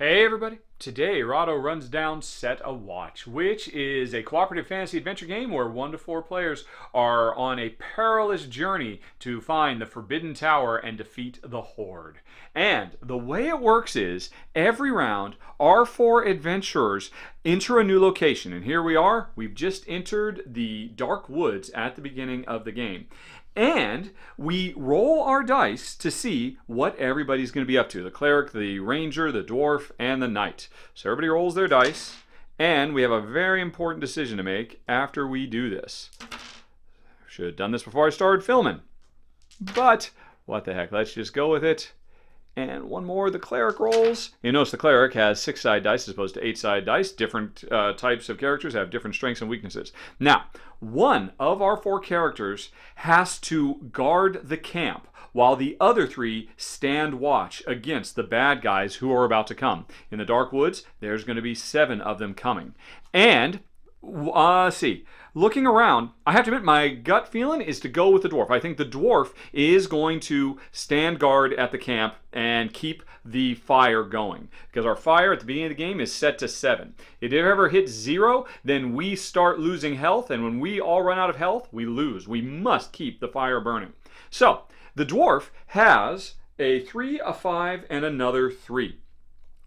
Hey everybody! Today, Rahdo runs down Set a Watch, which is a cooperative fantasy adventure game where 1 to 4 players are on a perilous journey to find the Forbidden Tower and defeat the Horde. And the way it works is, every round, our 4 adventurers enter a new location. And here we are, we've just entered the Dark Woods at the beginning of the game. And we roll our dice to see what everybody's going to be up to. The cleric, the ranger, the dwarf, and the knight. So everybody rolls their dice, and we have a very important decision to make after we do this. Should have done this before I started filming. But, what the heck, let's just go with it. And one more, the cleric rolls. You notice the cleric has 6-sided dice as opposed to 8-sided dice. Different types of characters have different strengths and weaknesses. Now, one of our 4 characters has to guard the camp while the other 3 stand watch against the bad guys who are about to come. In the Dark Woods, there's going to be 7 of them coming. And, looking around, I have to admit my gut feeling is to go with the dwarf. I think the dwarf is going to stand guard at the camp and keep the fire going. Because our fire at the beginning of the game is set to 7. If it ever hits 0, then we start losing health, and when we all run out of health, we lose. We must keep the fire burning. So, the dwarf has a 3, a 5, and another 3.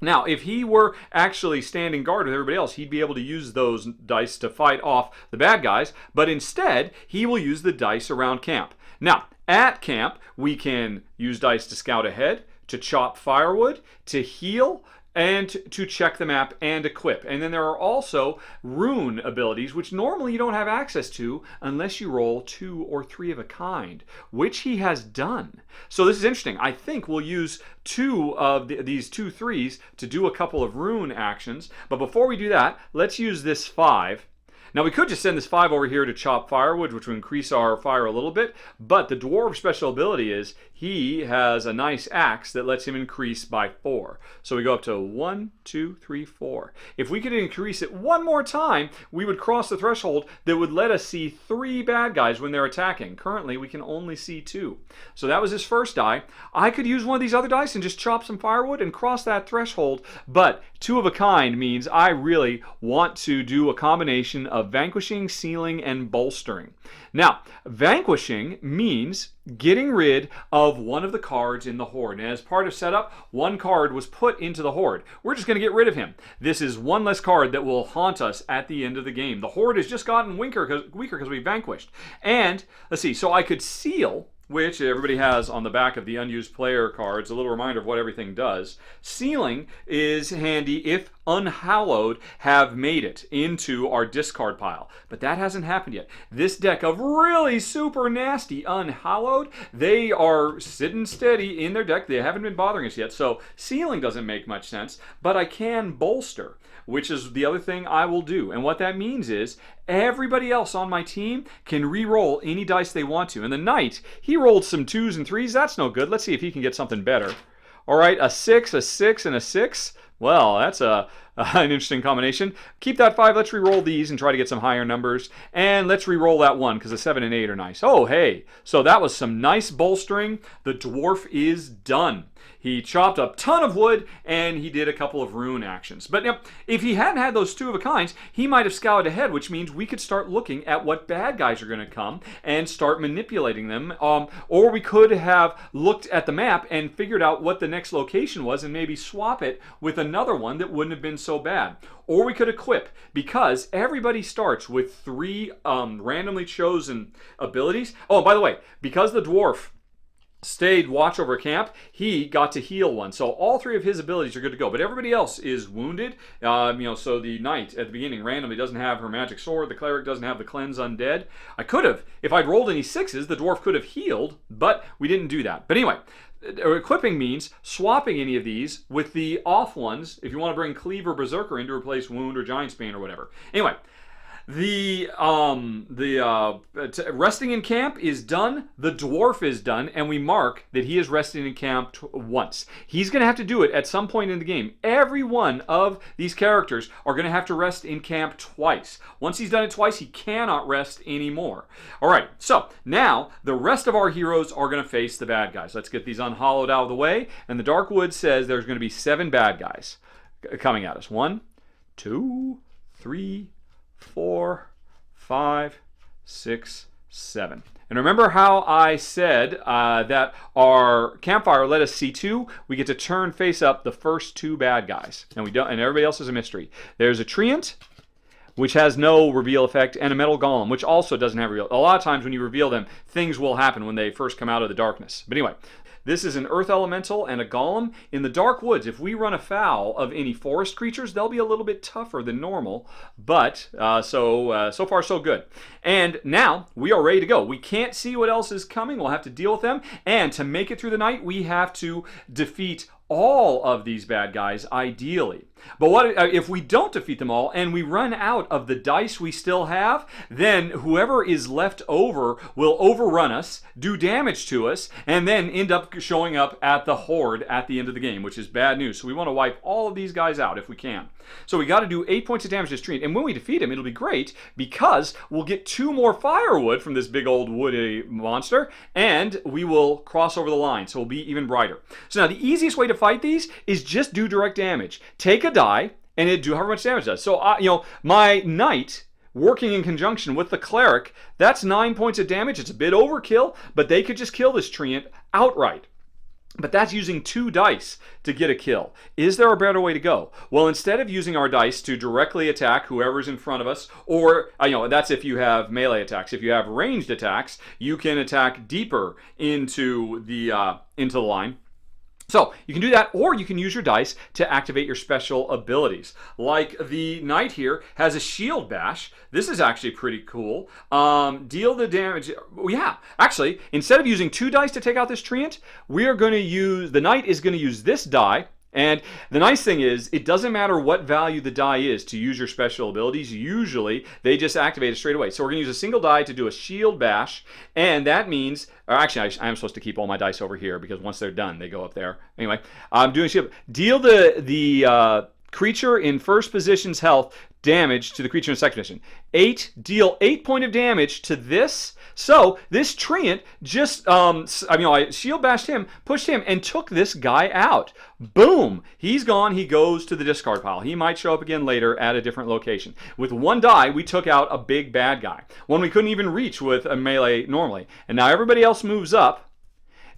Now, if he were actually standing guard with everybody else, he'd be able to use those dice to fight off the bad guys, but instead, he will use the dice around camp. Now, at camp, we can use dice to scout ahead, to chop firewood, to heal, and to check the map and equip. And then there are also rune abilities, which normally you don't have access to unless you roll 2 or 3 of a kind, which he has done. So this is interesting. I think we'll use 2 of these 2 3s to do a couple of rune actions. But before we do that, let's use this 5. Now, we could just send this 5 over here to chop firewood, which would increase our fire a little bit, but the dwarf's special ability is he has a nice axe that lets him increase by 4. So we go up to 1, 2, 3, 4. If we could increase it one more time, we would cross the threshold that would let us see 3 bad guys when they're attacking. Currently, we can only see 2. So that was his first die. I could use one of these other dice and just chop some firewood and cross that threshold, but 2 of a kind means I really want to do a combination of vanquishing, sealing, and bolstering. Now, vanquishing means getting rid of one of the cards in the Horde. And as part of setup, 1 card was put into the Horde. We're just going to get rid of him. This is 1 less card that will haunt us at the end of the game. The Horde has just gotten weaker because we vanquished. And, let's see, so I could seal, which everybody has on the back of the unused player cards, a little reminder of what everything does. Sealing is handy if Unhallowed have made it into our discard pile. But that hasn't happened yet. This deck of really super nasty Unhallowed, they are sitting steady in their deck. They haven't been bothering us yet. So sealing doesn't make much sense, but I can bolster, which is the other thing I will do. And what that means is everybody else on my team can re-roll any dice they want to. And the knight, he rolled some 2s and 3s. That's no good. Let's see if he can get something better. All right, a 6, a 6, and a 6. Well, that's an interesting combination. Keep that 5. Let's re-roll these and try to get some higher numbers. And let's re-roll that 1 because the 7 and 8 are nice. Oh, hey. So that was some nice bolstering. The dwarf is done. He chopped a ton of wood, and he did a couple of rune actions. But now, if he hadn't had those 2 of a kinds, he might have scouted ahead, which means we could start looking at what bad guys are going to come and start manipulating them. Or we could have looked at the map and figured out what the next location was and maybe swap it with another one that wouldn't have been so bad. Or we could equip, because everybody starts with 3 randomly chosen abilities. Oh, by the way, because the dwarf stayed watch over camp, he got to heal 1. So all 3 of his abilities are good to go. But everybody else is wounded. So the knight at the beginning randomly doesn't have her magic sword. The cleric doesn't have the cleanse undead. I could have, if I'd rolled any 6s, the dwarf could have healed, but we didn't do that. But anyway, equipping means swapping any of these with the off ones if you want to bring Cleave or Berserker in to replace Wound or Giant's Bane or whatever. Anyway, The resting in camp is done. The dwarf is done, and we mark that he is resting in camp once. He's going to have to do it at some point in the game. Every one of these characters are going to have to rest in camp twice. Once he's done it twice, he cannot rest anymore. All right, so now the rest of our heroes are going to face the bad guys. Let's get these unhollowed out of the way. And the Dark Wood says there's going to be 7 bad guys. coming at us. 1, 2, 3, 4, 5, 6, 7. And remember how I said that our campfire let us see 2? We get to turn face up the first 2 bad guys, and we don't. And everybody else is a mystery. There's a treant, which has no reveal effect, and a metal golem, which also doesn't have reveal. A lot of times when you reveal them, things will happen when they first come out of the darkness. But anyway, this is an earth elemental and a golem. In the dark woods, if we run afoul of any forest creatures, they'll be a little bit tougher than normal. But so far so good. And now we are ready to go. We can't see what else is coming. We'll have to deal with them. And to make it through the night, we have to defeat all of these bad guys, ideally. But what if we don't defeat them all and we run out of the dice we still have? Then whoever is left over will overrun us, do damage to us, and then end up showing up at the horde at the end of the game, which is bad news. So we want to wipe all of these guys out if we can. So we got to do 8 points of damage to this treant, and when we defeat him, it'll be great because we'll get 2 more firewood from this big old woody monster, and we will cross over the line, so we'll be even brighter. So now the easiest way to fight these is just do direct damage. Take a die, and it do however much damage it does. So my knight working in conjunction with the cleric, that's 9 points of damage. It's a bit overkill, but they could just kill this treant outright. But that's using 2 dice to get a kill. Is there a better way to go? Well, instead of using our dice to directly attack whoever's in front of us, or that's if you have melee attacks. If you have ranged attacks, you can attack deeper into the line. So you can do that, or you can use your dice to activate your special abilities. Like the knight here has a shield bash. This is actually pretty cool. Deal the damage. Yeah, actually, instead of using 2 dice to take out this treant, the knight is going to use this die. And the nice thing is, it doesn't matter what value the die is to use your special abilities. Usually, they just activate it straight away. So we're going to use a single die to do a shield bash, and that means, or actually, I am supposed to keep all my dice over here because once they're done, they go up there. Anyway, I'm doing shield. Deal the creature in first position's health damage to the creature in second position. Deal 8 point of damage to this. So this treant just, I shield bashed him, pushed him, and took this guy out. Boom! He's gone. He goes to the discard pile. He might show up again later at a different location. With 1 die, we took out a big bad guy. One we couldn't even reach with a melee normally. And now everybody else moves up.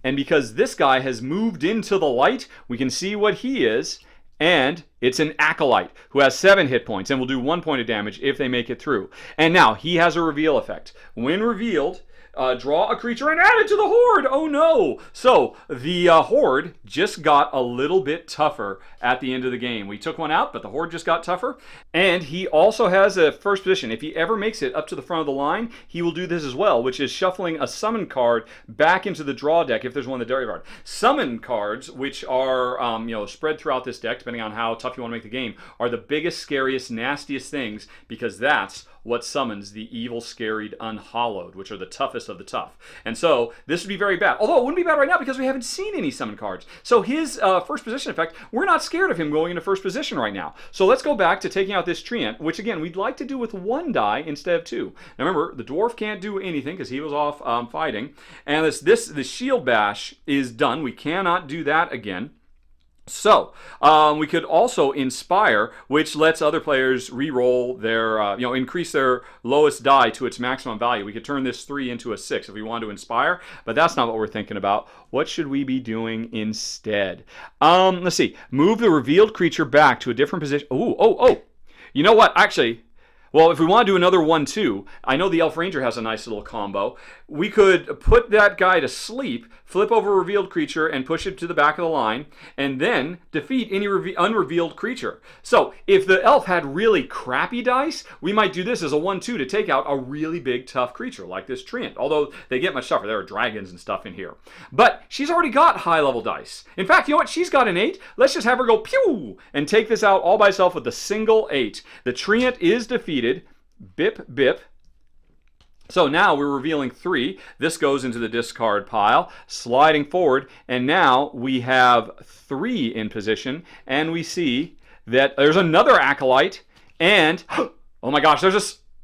And because this guy has moved into the light, we can see what he is. And it's an acolyte who has 7 hit points and will do 1 point of damage if they make it through. And now he has a reveal effect. When revealed, draw a creature and add it to the horde. Oh no! So the horde just got a little bit tougher at the end of the game. We took one out, but the horde just got tougher. And he also has a first position. If he ever makes it up to the front of the line, he will do this as well, which is shuffling a summon card back into the draw deck if there's one in the graveyard. Summon cards, which are spread throughout this deck, depending on how tough you want to make the game, are the biggest, scariest, nastiest things because that's what summons the evil, scaried, unhallowed, which are the toughest of the tough. And so this would be very bad. Although it wouldn't be bad right now because we haven't seen any summon cards. So his first position effect, we're not scared of him going into first position right now. So let's go back to taking out this treant, which again, we'd like to do with 1 die instead of 2. Now remember, the dwarf can't do anything because he was off fighting. And the shield bash is done. We cannot do that again. So, we could also inspire, which lets other players re-roll their, increase their lowest die to its maximum value. We could turn this 3 into a 6 if we want to inspire, but that's not what we're thinking about. What should we be doing instead? Let's see. Move the revealed creature back to a different position. Oh. You know what? Actually, well, if we want to do another 1-2, I know the Elf Ranger has a nice little combo. We could put that guy to sleep, flip over a revealed creature, and push it to the back of the line, and then defeat any unrevealed creature. So, if the elf had really crappy dice, we might do this as a 1-2 to take out a really big, tough creature, like this treant. Although, they get much tougher. There are dragons and stuff in here. But, she's already got high-level dice. In fact, you know what? She's got an 8. Let's just have her go pew! And take this out all by herself with a single 8. The treant is defeated. Bip, bip. So now we're revealing 3. This goes into the discard pile, sliding forward, and now we have 3 in position, and we see that there's another acolyte, and oh my gosh,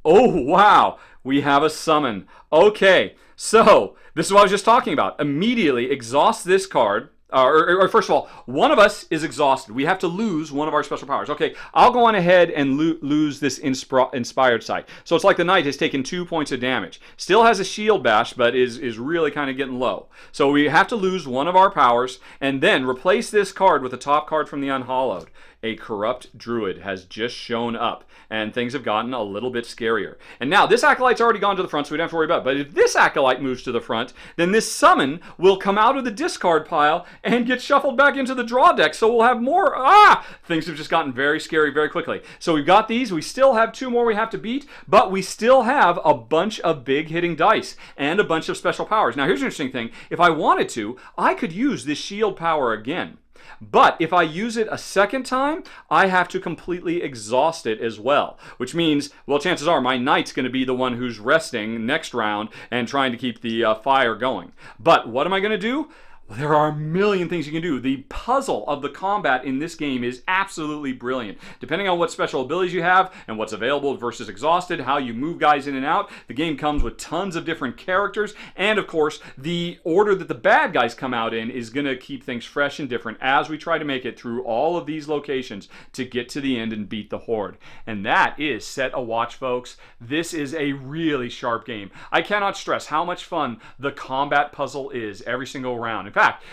oh wow, we have a summon. Okay, so this is what I was just talking about. Immediately exhaust this card. Or first of all, one of us is exhausted. We have to lose one of our special powers. Okay, I'll go on ahead and lose this inspired sight. So it's like the knight has taken 2 points of damage. Still has a shield bash, but is really kind of getting low. So we have to lose one of our powers and then replace this card with the top card from the Unhallowed. A corrupt druid has just shown up, and things have gotten a little bit scarier. And now, this acolyte's already gone to the front, so we don't have to worry about it. But if this acolyte moves to the front, then this summon will come out of the discard pile and get shuffled back into the draw deck, so we'll have more. Things have just gotten very scary very quickly. So we've got these. We still have 2 more we have to beat, but we still have a bunch of big hitting dice and a bunch of special powers. Now, here's an interesting thing. If I wanted to, I could use this shield power again. But if I use it a second time, I have to completely exhaust it as well. Which means, well, chances are my knight's going to be the one who's resting next round and trying to keep the fire going. But what am I going to do? There are a million things you can do. The puzzle of the combat in this game is absolutely brilliant. Depending on what special abilities you have and what's available versus exhausted, how you move guys in and out, the game comes with tons of different characters, and of course, the order that the bad guys come out in is going to keep things fresh and different as we try to make it through all of these locations to get to the end and beat the Horde. And that is Set a Watch, folks. This is a really sharp game. I cannot stress how much fun the combat puzzle is every single round. In fact,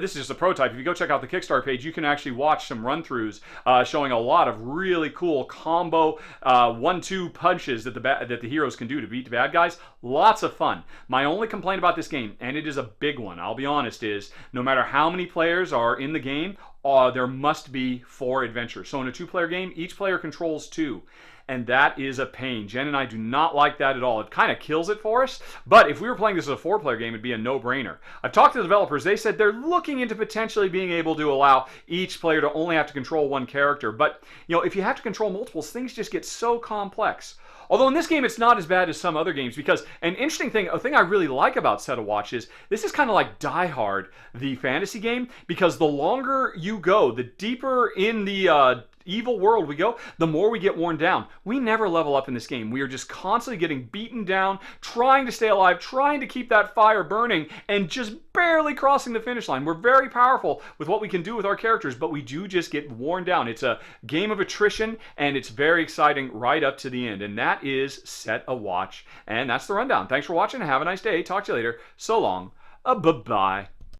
this is just a prototype. If you go check out the Kickstarter page, you can actually watch some run-throughs showing a lot of really cool combo 1-2 punches that the heroes can do to beat the bad guys. Lots of fun. My only complaint about this game, and it is a big one, I'll be honest, is no matter how many players are in the game, there must be 4 adventures. So in a 2-player game, each player controls 2. And that is a pain. Jen and I do not like that at all. It kind of kills it for us. But if we were playing this as a 4-player game, it'd be a no-brainer. I've talked to the developers. They said they're looking into potentially being able to allow each player to only have to control 1 character. But, you know, if you have to control multiples, things just get so complex. Although in this game, it's not as bad as some other games, because an interesting thing, a thing I really like about Set a Watch is this is kind of like Die Hard, the fantasy game, because the longer you go, the deeper in the evil world we go, the more we get worn down. We never level up in this game. We are just constantly getting beaten down, trying to stay alive, trying to keep that fire burning, and just barely crossing the finish line. We're very powerful with what we can do with our characters, but we do just get worn down. It's a game of attrition, and it's very exciting right up to the end. And that is Set a Watch. And that's the rundown. Thanks for watching. Have a nice day. Talk to you later. So long. Bye-bye.